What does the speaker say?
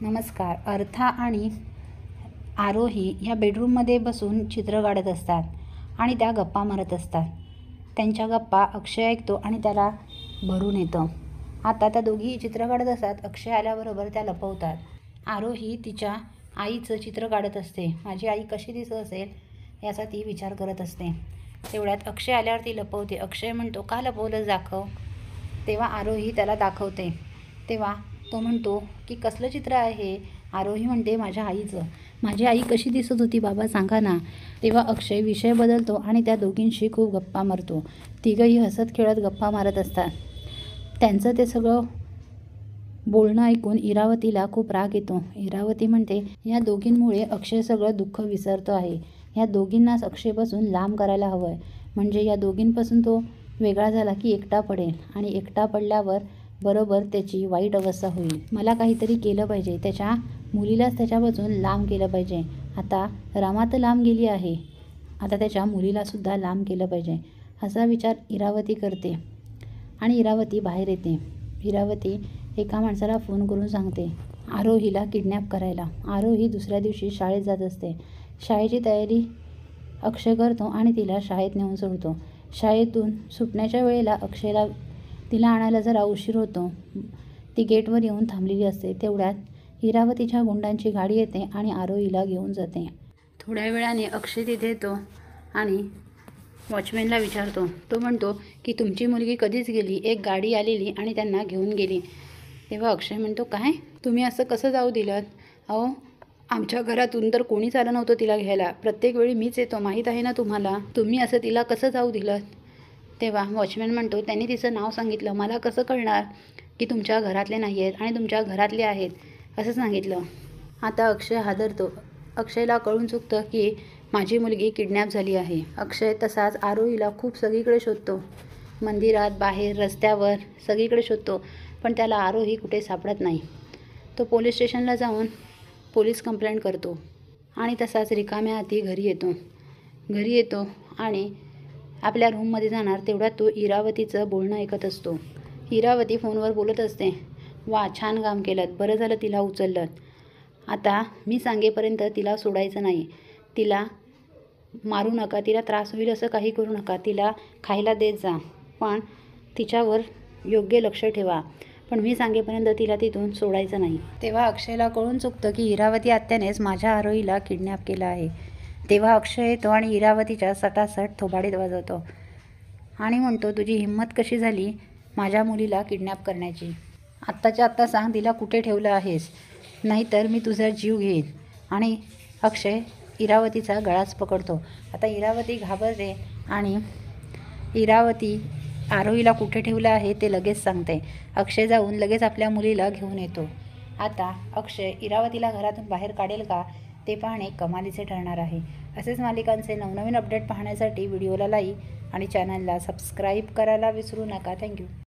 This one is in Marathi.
नमस्कार. अर्था आणि आरोही ह्या बेडरूममध्ये बसून चित्र काढत असतात आणि त्या गप्पा मारत असतात. त्यांच्या गप्पा अक्षय ऐकतो आणि त्याला भरून येतं. आता त्या दोघीही चित्र काढत असतात. अक्षय आल्याबरोबर त्या लपवतात. आरोही तिच्या आईचं चित्र काढत असते. माझी आई कशी दिसत असेल याचा ती विचार करत असते. तेवढ्यात अक्षय आल्यावर ती लपवते. अक्षय म्हणतो, का लपवलंस, दाखव. तेव्हा आरोही त्याला दाखवते. तेव्हा तो म्हणतो की कसलं चित्र आहे. आरोही म्हणते, माझ्या आईचं. माझी आई कशी दिसत होती बाबा, सांगा ना. तेव्हा अक्षय विषय बदलतो आणि त्या दोघींशी खूप गप्पा मारतो. तिघंही हसत खेळत गप्पा मारत असतात. त्यांचं ते सगळं बोलणं ऐकून इरावतीला खूप राग येतो. इरावती म्हणते, या दोघींमुळे अक्षय सगळं दुःख विसरतो आहे. या दोघींनाच अक्षयपासून लांब करायला हवं आहे. म्हणजे या दोघींपासून तो वेगळा झाला की एकटा पडेल आणि एकटा पडल्यावर बरोबर त्याची वाईट अवस्था होईल. मला काहीतरी केलं पाहिजे. त्याच्या मुलीलाच त्याच्यापासून लांब केलं पाहिजे. आता रमा तर लांब गेली आहे, आता त्याच्या मुलीलासुद्धा लांब केलं पाहिजे, असा विचार इरावती करते आणि इरावती बाहेर येते. इरावती एका माणसाला फोन करून सांगते आरोहीला किडनॅप करायला. आरोही दुसऱ्या दिवशी शाळेत जात असते. शाळेची तयारी अक्षय करतो आणि तिला शाळेत नेऊन सोडतो. शाळेतून सुटण्याच्या वेळेला अक्षयला तिला आणायला जरा उशीर होतो. ती गेटवर येऊन थांबलेली असते. तेवढ्यात इरावतीच्या गुंडांची गाडी येते आणि आरोहीला घेऊन जाते. थोड्या वेळाने अक्षय तिथे येतो आणि वॉचमॅनला विचारतो. तो म्हणतो की तुमची मुलगी कधीच गेली, एक गाडी आलेली आणि त्यांना घेऊन गेली. तेव्हा अक्षय म्हणतो, काय, तुम्ही असं कसं जाऊ दिलं. अहो, आमच्या घरातून तर कोणीच आलं नव्हतं तिला घ्यायला. प्रत्येक वेळी मीच येतो, माहीत आहे ना तुम्हाला. तुम्ही असं तिला कसं जाऊ दिलं. तेव्हा वॉचमॅन म्हणतो, त्यांनी तिचं नाव सांगितलं. मला कसं कळणार की तुमच्या घरातले नाही आहेत आणि तुमच्या घरातले आहेत, असं सांगितलं. आता अक्षय हादरतो. अक्षयला कळून चुकतं की माझी मुलगी किडनॅप झाली आहे. अक्षय तसाच आरोहीला खूप सगळीकडे शोधतो. मंदिरात, बाहेर, रस्त्यावर, सगळीकडे शोधतो. पण त्याला आरोही कुठे सापडत नाही. तो पोलीस स्टेशनला जाऊन पोलीस कंप्लेंट करतो आणि तसाच रिकाम्या हाती घरी येतो आणि आपल्या रूममध्ये जाणार. तेवढ्यात तो इरावतीचं बोलणं ऐकत असतो. इरावती फोनवर बोलत असते, वा, छान काम केलं, बरं झालं तिला उचललं. आता मी सांगेपर्यंत तिला सोडायचं नाही. तिला मारू नका, तिला त्रास होईल असं काही करू नका. तिला खायला देत जा, पण तिच्यावर योग्य लक्ष ठेवा. पण मी सांगेपर्यंत तिला तिथून सोडायचं नाही. तेव्हा अक्षयला कळून चुकतं की इरावती आत्यानेच माझ्या आरोहीला किडनॅप केलं आहे. तेव्हा अक्षय येतो आणि इरावतीच्या सटासट थोबाडीत वाजवतो आणि म्हणतो, तुझी हिंमत कशी झाली माझ्या मुलीला किडनॅप करण्याची. आत्ताच्या आत्ता सांग तिला कुठे ठेवलं आहेस, नाहीतर मी तुझा जीव घेईन. आणि अक्षय इरावतीचा गळाच पकडतो. आता इरावती घाबरते आणि इरावती आरोहीला कुठे ठेवलं आहे ते लगेच सांगते. अक्षय जाऊन लगेच आपल्या मुलीला घेऊन येतो. आता अक्षय इरावतीला घरातून बाहेर काढेल का ते पाहणे कमालीचे ठरणार आहे. असेच मालिकांचे नवनवीन अपडेट पाहण्यासाठी व्हिडिओला लाईक आणि चॅनलला सबस्क्राईब करायला विसरू नका. थँक्यू.